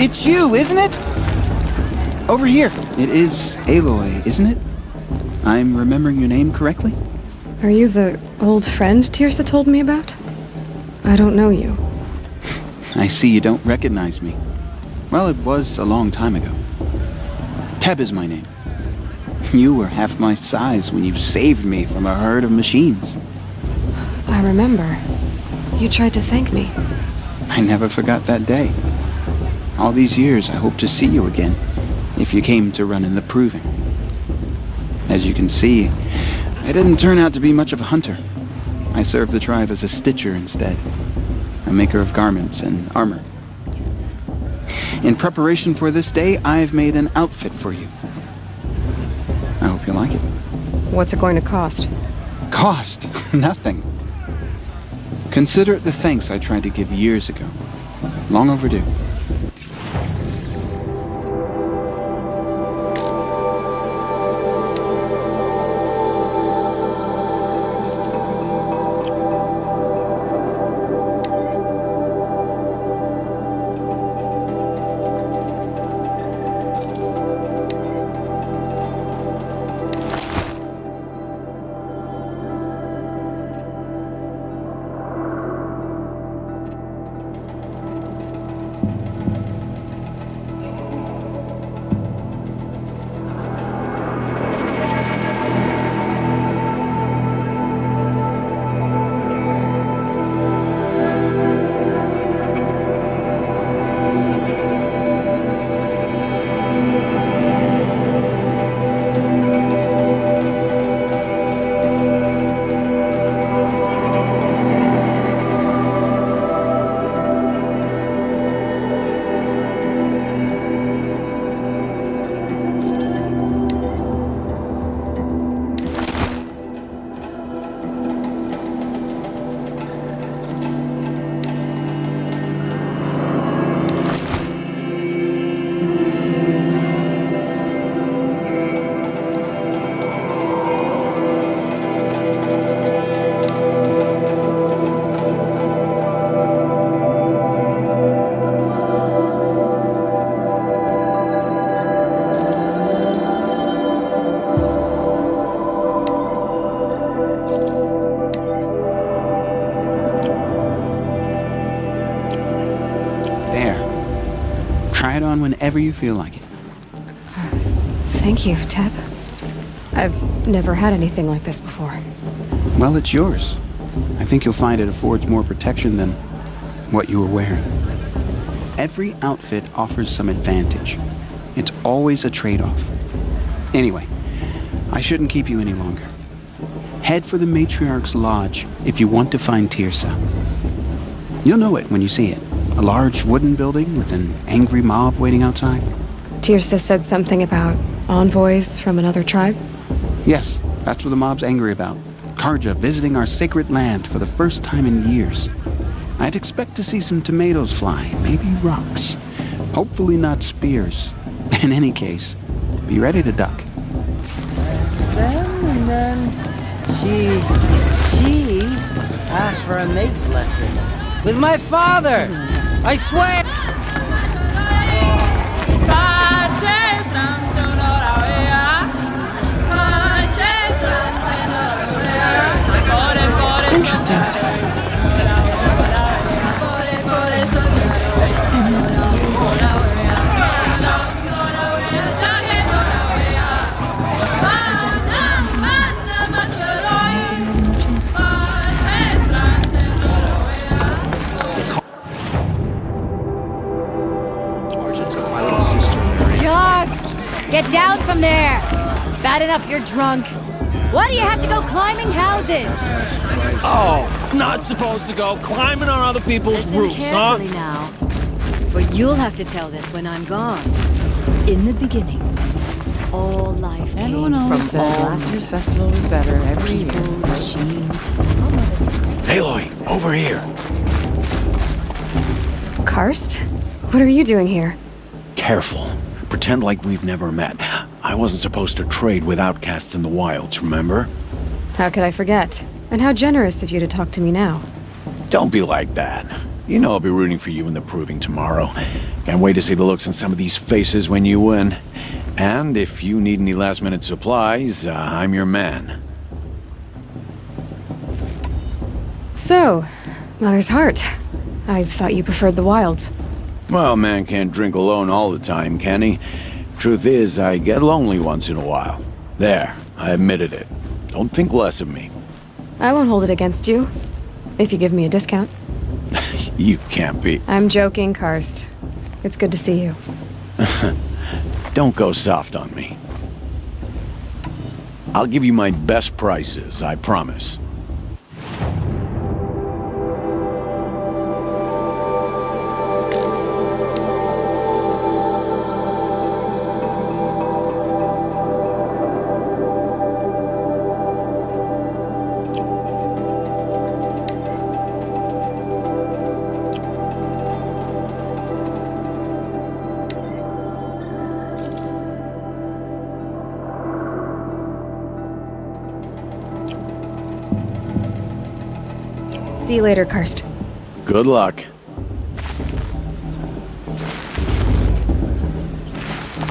It's you, isn't it? Over here. It is Aloy, isn't it? I'm remembering your name correctly? Are you the old friend Tirsa told me about? I don't know you. I see you don't recognize me. Well, it was a long time ago. Teb is my name. You were half my size when you saved me from a herd of machines. I remember. You tried to thank me. I never forgot that day. All these years, I hope to see you again, if you came to run in the proving. As you can see, I didn't turn out to be much of a hunter. I served the tribe as a stitcher instead, a maker of garments and armor. In preparation for this day, I've made an outfit for you. I hope you like it. What's it going to cost? Cost? Nothing. Consider it the thanks I tried to give years ago. Long overdue. Try it on whenever you feel like it. Thank you, Teb. I've never had anything like this before. Well, it's yours. I think you'll find it affords more protection than what you were wearing. Every outfit offers some advantage. It's always a trade-off. Anyway, I shouldn't keep you any longer. Head for the Matriarch's Lodge if you want to find Tirsa. You'll know it when you see it. A large wooden building with an angry mob waiting outside. Tirsa said something about envoys from another tribe? Yes, that's what the mob's angry about. Karja visiting our sacred land for the first time in years. I'd expect to see some tomatoes fly, maybe rocks. Hopefully not spears. In any case, be ready to duck. And then she asked for a mate lesson. With my father! I swear! Interesting. Get down from there! Bad enough you're drunk. Why do you have to go climbing houses? Oh, not supposed to go climbing on other people's Listen roofs, huh? carefully now, for you'll have to tell this when I'm gone. In the beginning, all life Everyone came always from says all last year's festival was better every people, year. machines. Aloy, over here. Karst? What are you doing here? Careful. Pretend like we've never met. I wasn't supposed to trade with outcasts in the wilds, remember? How could I forget? And how generous of you to talk to me now. Don't be like that. You know I'll be rooting for you in the proving tomorrow. Can't wait to see the looks on some of these faces when you win. And if you need any last-minute supplies, I'm your man. So, Mother's Heart. I thought you preferred the wilds. Well, man can't drink alone all the time, can he? Truth is, I get lonely once in a while. There, I admitted it. Don't think less of me. I won't hold it against you. If you give me a discount. You can't be. I'm joking, Karst. It's good to see you. Don't go soft on me. I'll give you my best prices, I promise. See you later, Karst. Good luck.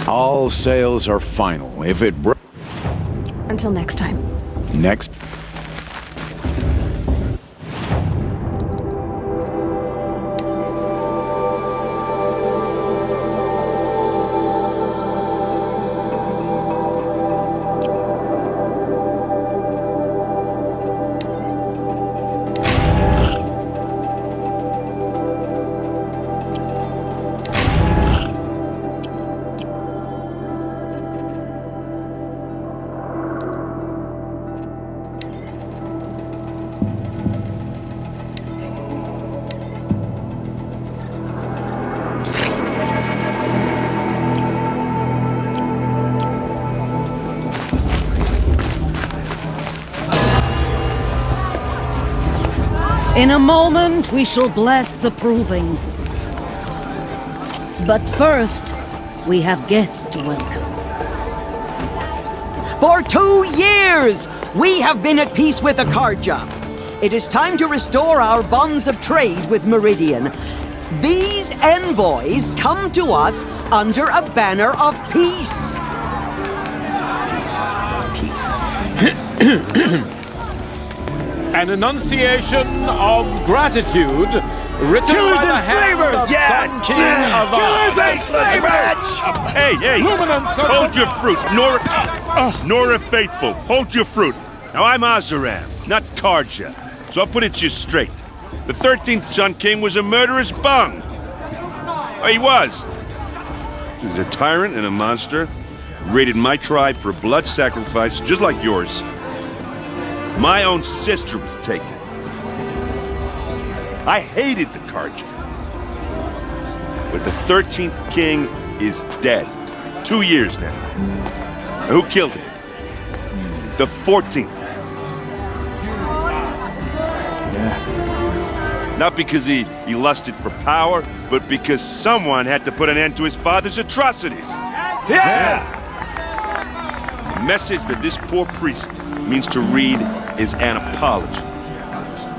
All sales are final. If it Until next time. next. In a moment, we shall bless the proving. But first, we have guests to welcome. For 2 years, we have been at peace with Akarja. It is time to restore our bonds of trade with Meridian. These envoys come to us under a banner of peace. An enunciation of gratitude written by the hand of Sun King of Killers and slavers! Hey, hold your fruit, Nora Faithful, hold your fruit. Now I'm Azaram, not Karja, so I'll put it to you straight. The 13th Sun King was a murderous bung. Oh, he was. He was a tyrant and a monster. Raided my tribe for blood sacrifice, just like yours. My own sister was taken. I hated the Karja. But the 13th king is dead. 2 years now. And who killed him? The 14th. Not because he lusted for power, but because someone had to put an end to his father's atrocities. Yeah! The message that this poor priest means to read is an apology.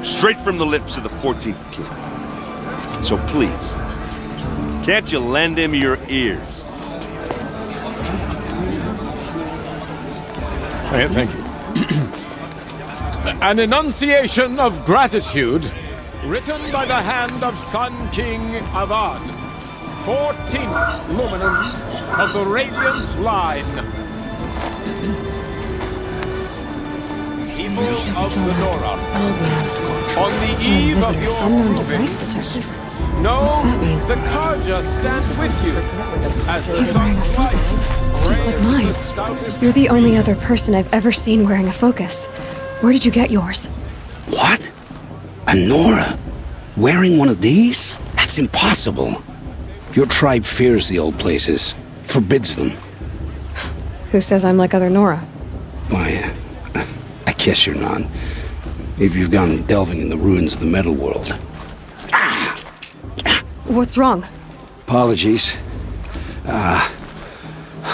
Straight from the lips of the 14th king. So please, can't you lend him your ears? Thank you. An enunciation of gratitude written by the hand of Sun King Avad, 14th luminance of the Radiant Line. People of the Nora, on the eve of your Unknown device detected. know What's that mean? the Karja stand with you. As He's wearing a focus, just like mine. You're the only other person I've ever seen wearing a focus. Where did you get yours? What? A Nora? Wearing one of these? That's impossible. Your tribe fears the old places, forbids them. Who says I'm like other Nora? Why, I guess you're not. If you've gone delving in the ruins of the metal world. What's wrong? Apologies. A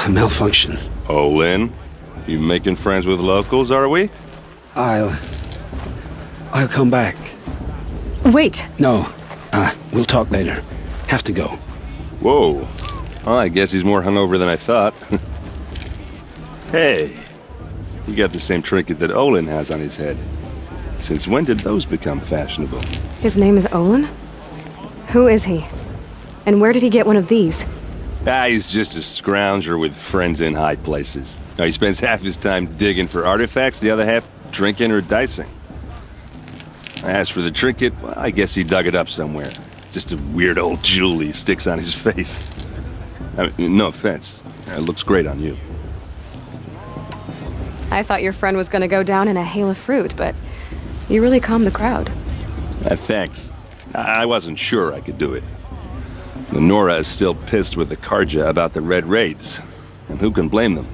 malfunction. Oh, Lynn, you making friends with locals, are we? I'll come back. Wait. No, We'll talk later. Have to go. Whoa. Well, I guess he's more hungover than I thought. Hey, you got the same trinket that Olin has on his head. Since when did those become fashionable? His name is Olin? Who is he? And where did he get one of these? He's just a scrounger with friends in high places. Now, he spends half his time digging for artifacts, the other half drinking or dicing. As for the trinket, well, I guess he dug it up somewhere. Just a weird old jewel he sticks on his face. I mean, no offense. It looks great on you. I thought your friend was gonna go down in a hail of fruit, but you really calmed the crowd. Thanks. I wasn't sure I could do it. The Nora is still pissed with the Karja about the Red Raids, and who can blame them?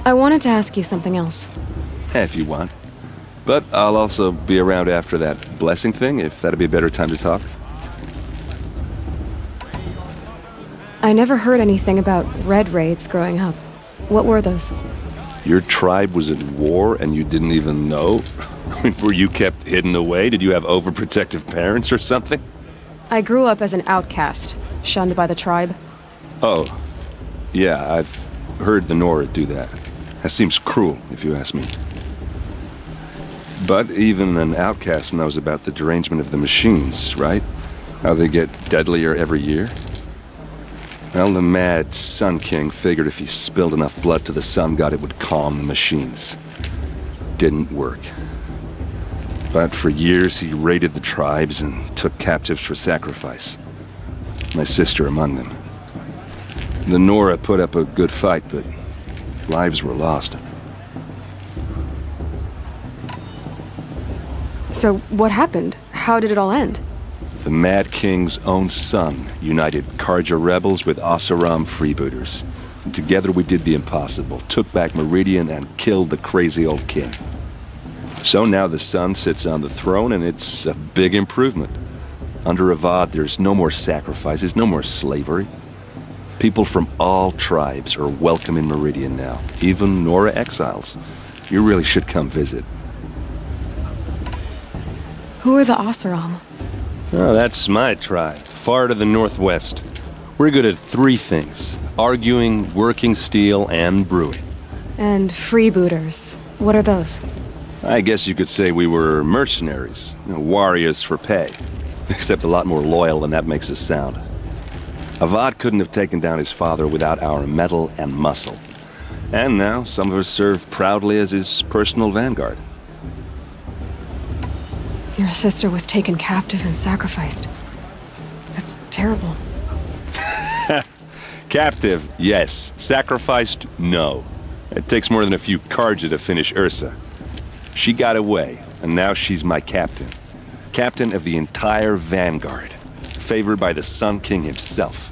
I wanted to ask you something else. If you want. But I'll also be around after that blessing thing, if that'd be a better time to talk. I never heard anything about Red Raids growing up. What were those? Your tribe was at war and you didn't even know? Were you kept hidden away? Did you have overprotective parents or something? I grew up as an outcast, shunned by the tribe. Oh, yeah, I've heard the Nora do that. That seems cruel, if you ask me. But even an outcast knows about the derangement of the machines, right? How they get deadlier every year? Well, the mad Sun King figured if he spilled enough blood to the Sun God, it would calm the machines. Didn't work. But for years, he raided the tribes and took captives for sacrifice. My sister among them. The Nora put up a good fight, but lives were lost. So, what happened? How did it all end? The Mad King's own son united Karja rebels with Oseram freebooters. And together we did the impossible, took back Meridian and killed the crazy old king. So now the son sits on the throne and it's a big improvement. Under Avad there's no more sacrifices, no more slavery. People from all tribes are welcome in Meridian now, even Nora exiles. You really should come visit. Who are the Oseram? Oh, that's my tribe, far to the northwest. We're good at three things: arguing, working steel, and brewing. And freebooters. What are those? I guess you could say we were mercenaries, warriors for pay. Except a lot more loyal than that makes us sound. Avad couldn't have taken down his father without our metal and muscle. And now some of us serve proudly as his personal vanguard. Your sister was taken captive and sacrificed. That's terrible. Captive, yes. Sacrificed, no. It takes more than a few Karja to finish Ursa. She got away, and now she's my captain. Captain of the entire vanguard. Favored by the Sun King himself.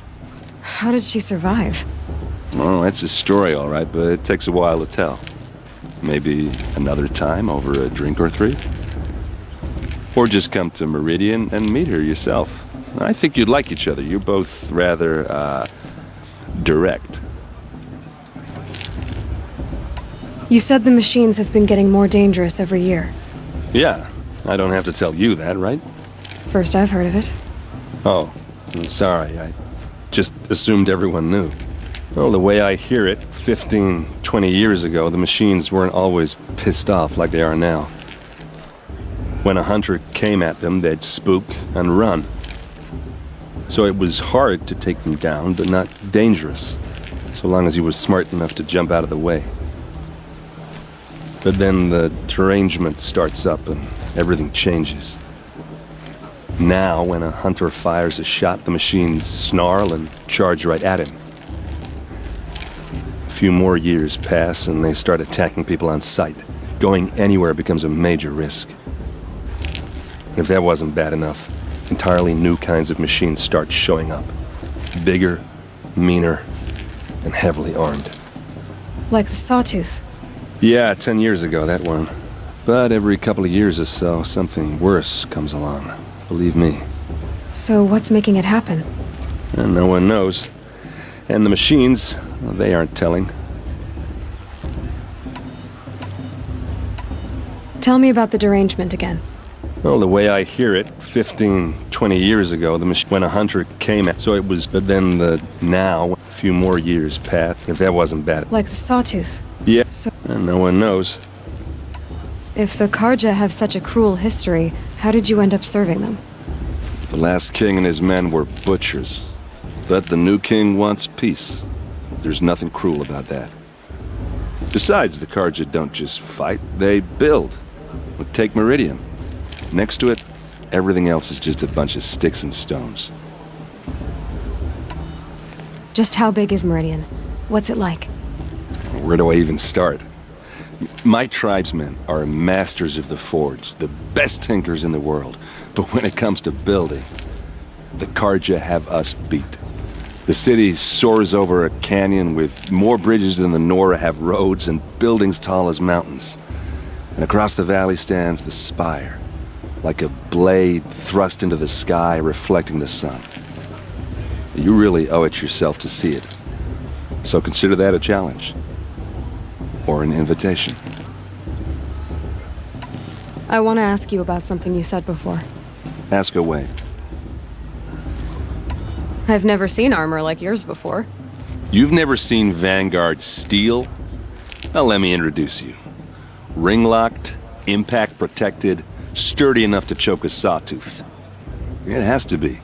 How did she survive? Well, that's a story, all right, but it takes a while to tell. Maybe another time over a drink or three? Or just come to Meridian and meet her yourself. I think you'd like each other. You're both rather, direct. You said the machines have been getting more dangerous every year. Yeah, I don't have to tell you that, right? First I've heard of it. Oh, I'm sorry. I just assumed everyone knew. Well, the way I hear it, 15, 20 years ago, the machines weren't always pissed off like they are now. When a hunter came at them, they'd spook and run. So it was hard to take them down, but not dangerous, so long as he was smart enough to jump out of the way. But then the derangement starts up and everything changes. Now, when a hunter fires a shot, the machines snarl and charge right at him. A few more years pass and they start attacking people on sight. Going anywhere becomes a major risk. And if that wasn't bad enough, entirely new kinds of machines start showing up. Bigger, meaner, and heavily armed. Like the Sawtooth. Yeah, 10 years ago, that one. But every couple of years or so, something worse comes along. Believe me. So what's making it happen? And no one knows. And the machines, well, they aren't telling. Tell me about the derangement again. Well, the way I hear it, 15, 20 years ago, when a hunter came so it was, but then now, a few more years, Pat, if that wasn't bad. Like the sawtooth. Yeah, So, and no one knows. if the Karja have such a cruel history, how did you end up serving them? The last king and his men were butchers. But the new king wants peace. There's nothing cruel about that. Besides, the Karja don't just fight, they build. Take Meridian. Next to it, everything else is just a bunch of sticks and stones. Just how big is Meridian? What's it like? Where do I even start? My tribesmen are masters of the forge, the best tinkers in the world. But when it comes to building, the Karja have us beat. The city soars over a canyon with more bridges than the Nora have roads and buildings tall as mountains. And across the valley stands the spire, like a blade thrust into the sky reflecting the sun. You really owe it yourself to see it. So consider that a challenge. Or an invitation. I want to ask you about something you said before. Ask away. I've never seen armor like yours before. You've never seen Vanguard steel? Well, let me introduce you. Ring-locked, impact-protected, sturdy enough to choke a sawtooth. It has to be.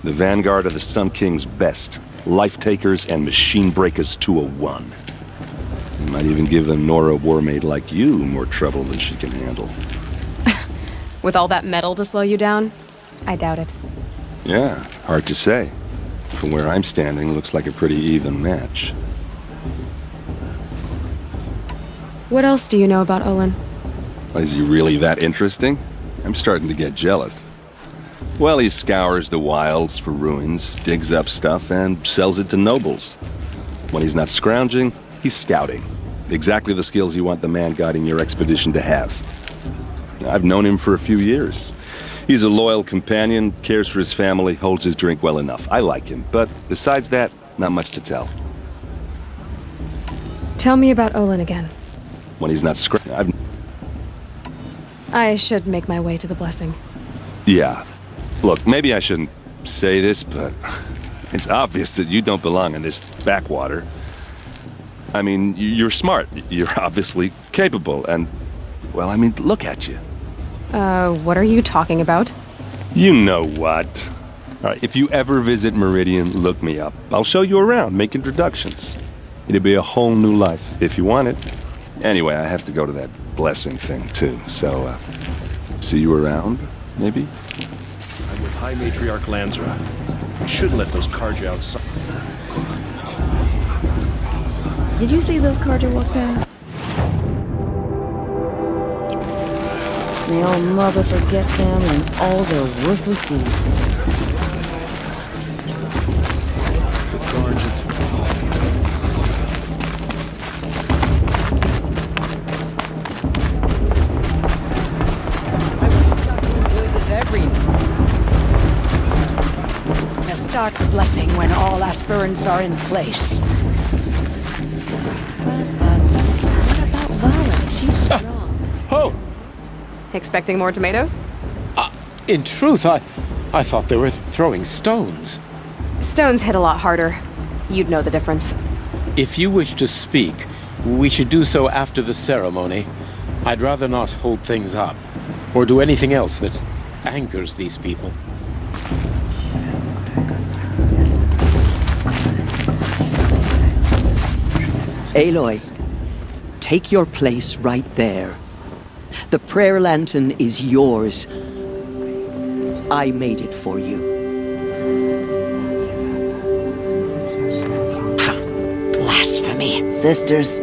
The Vanguard are the Sun King's best. Life-takers and machine breakers to a one. You might even give a Nora warmaid like you more trouble than she can handle. With all that metal to slow you down? I doubt it. Yeah, hard to say. From where I'm standing, looks like a pretty even match. What else do you know about Olin? Is he really that interesting? I'm starting to get jealous. Well, he scours the wilds for ruins, digs up stuff, and sells it to nobles. When he's not scrounging, he's scouting. Exactly the skills you want the man guiding your expedition to have. I've known him for a few years. He's a loyal companion, cares for his family, holds his drink well enough. I like him, but besides that, not much to tell. Tell me about Olin again. When he's not scrounging, I should make my way to the blessing. Yeah. Look, maybe I shouldn't say this, but it's obvious that you don't belong in this backwater. I mean, you're smart. You're obviously capable, and, well, I mean, look at you. What are you talking about? You know what. All right, if you ever visit Meridian, look me up. I'll show you around, make introductions. It'll be a whole new life, if you want it. Anyway, I have to go to that blessing thing, too, so, see you around, maybe? I'm with High Matriarch Lansra. We should let those Karja outside. Did you see those Karja walk past? May all mother forget them and all their worthless deeds. Start the blessing when all aspirants are in place. What about Vala? She's strong. Oh! Expecting more tomatoes? In truth, I thought they were throwing stones. Stones hit a lot harder. You'd know the difference. If you wish to speak, we should do so after the ceremony. I'd rather not hold things up, or do anything else that angers these people. Aloy, take your place right there. The prayer lantern is yours. I made it for you. Blasphemy. Sisters.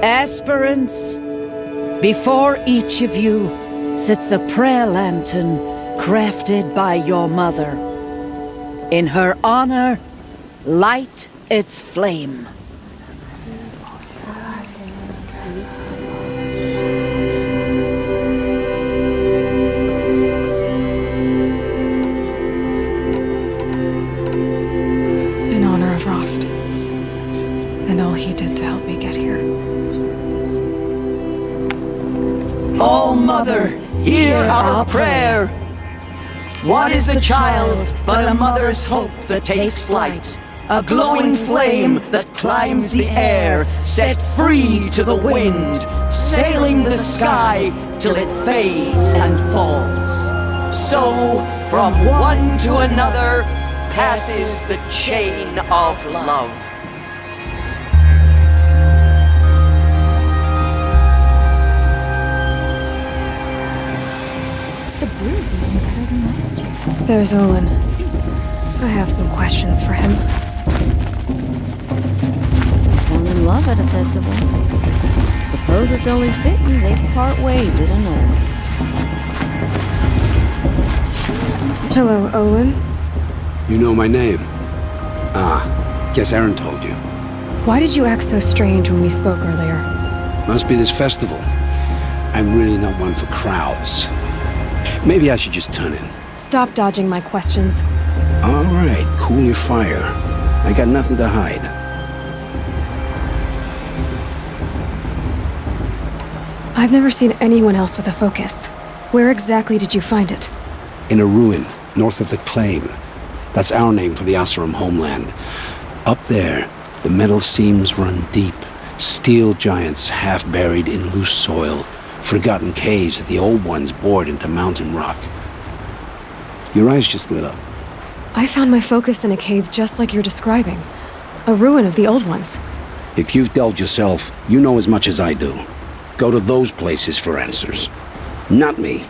Aspirants, before each of you sits a prayer lantern crafted by your mother. In her honor, light its flame. In honor of Rost. And all he did to help me get here. All-Mother, hear our prayer. What is the child but a mother's hope that takes flight? A glowing flame that climbs the air, set free to the wind, sailing the sky till it fades and falls. So, from one to another, passes the chain of love. There's Olin. I have some questions for him. Fell in love at a festival. Suppose it's only fitting they part ways at another. Hello, Olin. You know my name? Ah, guess Aaron told you. Why did you act so strange when we spoke earlier? Must be this festival. I'm really not one for crowds. Maybe I should just turn in. Stop dodging my questions. All right, cool your fire. I got nothing to hide. I've never seen anyone else with a focus. Where exactly did you find it? In a ruin, north of the Claim. That's our name for the Asuram homeland. Up there, the metal seams run deep. Steel giants half buried in loose soil. Forgotten caves that the old ones bored into mountain rock. Your eyes just lit up. I found my focus in a cave just like you're describing. A ruin of the old ones. If you've delved yourself, you know as much as I do. Go to those places for answers. Not me.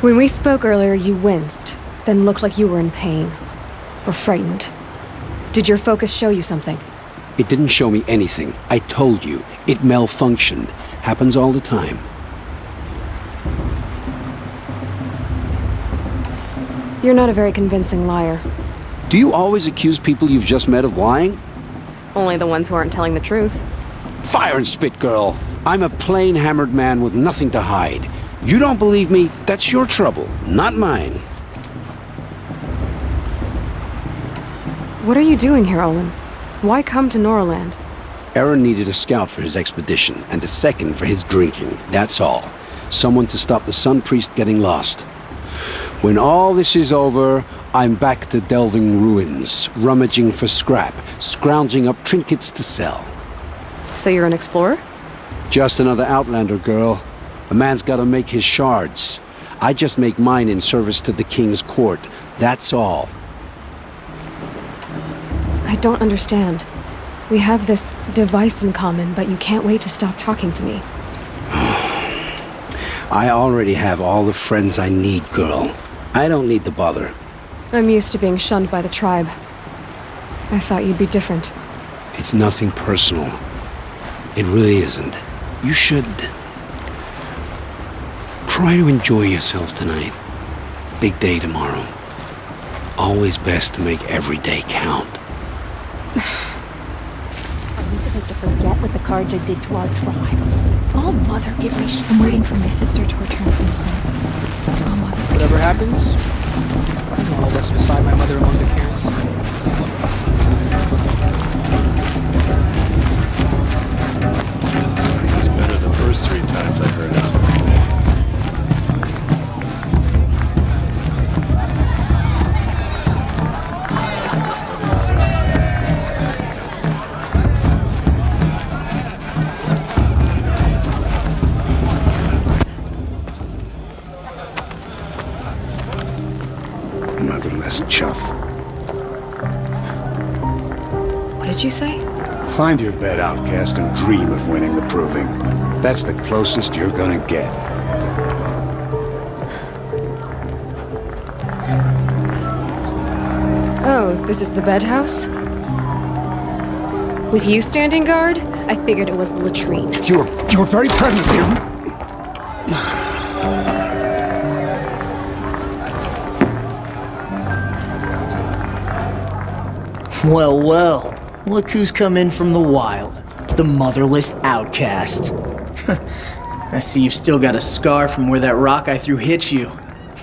When we spoke earlier, you winced, then looked like you were in pain. Or frightened. Did your focus show you something? It didn't show me anything. I told you. It malfunctioned. Happens all the time. You're not a very convincing liar. Do you always accuse people you've just met of lying? Only the ones who aren't telling the truth. Fire and spit, girl. I'm a plain hammered man with nothing to hide. You don't believe me, that's your trouble, not mine. What are you doing here, Olin? Why come to Norland? Aaron needed a scout for his expedition, and a second for his drinking, that's all. Someone to stop the Sun Priest getting lost. When all this is over, I'm back to delving ruins, rummaging for scrap, scrounging up trinkets to sell. So you're an explorer? Just another Outlander, girl. A man's gotta make his shards. I just make mine in service to the King's court, that's all. I don't understand. We have this device in common, but you can't wait to stop talking to me. I already have all the friends I need, girl. I don't need the bother. I'm used to being shunned by the tribe. I thought you'd be different. It's nothing personal. It really isn't. You should try to enjoy yourself tonight. Big day tomorrow. Always best to make every day count. Are we supposed to forget what the Karja did to our tribe? All-Mother, give me strength. I'm waiting for my sister to return from hunt. All-Mother, whatever happens, I'll rest beside my mother among the cairns. He's better the first 3 times I heard it. Motherless chuff. What did you say? Find your bed, outcast, and dream of winning the proving. That's the closest you're gonna get. Oh, this is the bedhouse? With you standing guard? I figured it was the latrine. Your very presence here. Well, well. Look who's come in from the wild. The motherless outcast. I see you've still got a scar from where that rock I threw hit you.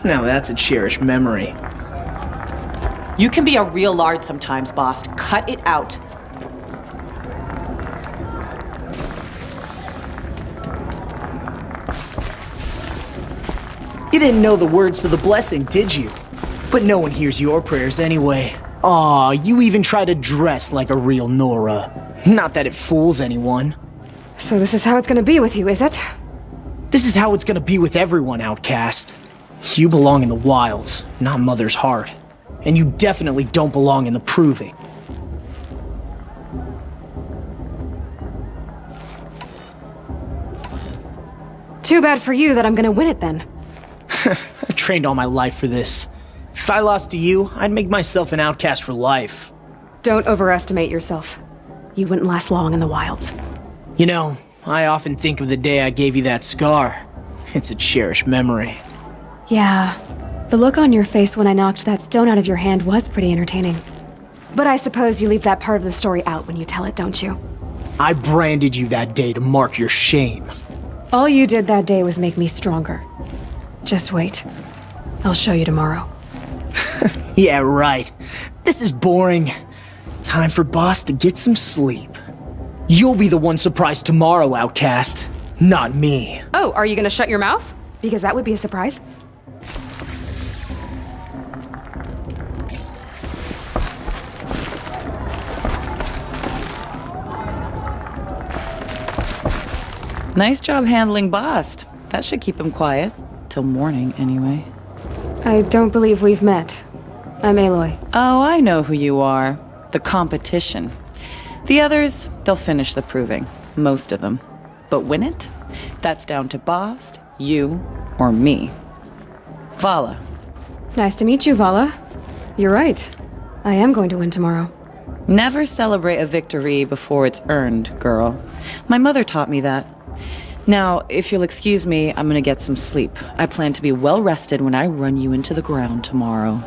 Now that's a cherished memory. You can be a real lard sometimes, boss. Cut it out. You didn't know the words to the blessing, did you? But no one hears your prayers anyway. Aw, you even try to dress like a real Nora. Not that it fools anyone. So this is how it's gonna be with you, is it? This is how it's gonna be with everyone, Outcast. You belong in the wilds, not Mother's heart. And you definitely don't belong in the proving. Too bad for you that I'm gonna win it then. I've trained all my life for this. If I lost to you, I'd make myself an outcast for life. Don't overestimate yourself. You wouldn't last long in the wilds. You know, I often think of the day I gave you that scar. It's a cherished memory. Yeah, the look on your face when I knocked that stone out of your hand was pretty entertaining. But I suppose you leave that part of the story out when you tell it, don't you? I branded you that day to mark your shame. All you did that day was make me stronger. Just wait. I'll show you tomorrow. Yeah, right. This is boring. Time for Boss to get some sleep. You'll be the one surprised tomorrow, Outcast. Not me. Oh, are you gonna shut your mouth? Because that would be a surprise. Nice job handling Bast. That should keep him quiet. Till morning, anyway. I don't believe we've met. I'm Aloy. Oh, I know who you are. The competition. The others, they'll finish the proving. Most of them. But win it? That's down to Bast, you, or me. Vala. Nice to meet you, Vala. You're right. I am going to win tomorrow. Never celebrate a victory before it's earned, girl. My mother taught me that. Now, if you'll excuse me, I'm gonna get some sleep. I plan to be well rested when I run you into the ground tomorrow.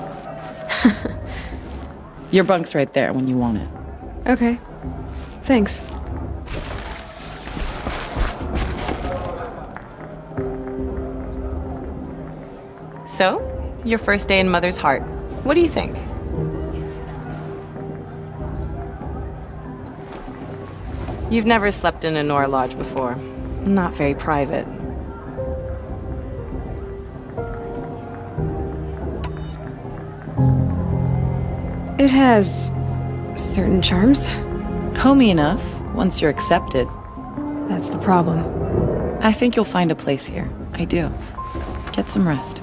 Your bunk's right there when you want it. Okay. Thanks. So, your first day in Mother's heart. What do you think? You've never slept in a Nora lodge before. Not very private. It has certain charms. Homey enough, once you're accepted. That's the problem. I think you'll find a place here. I do. Get some rest.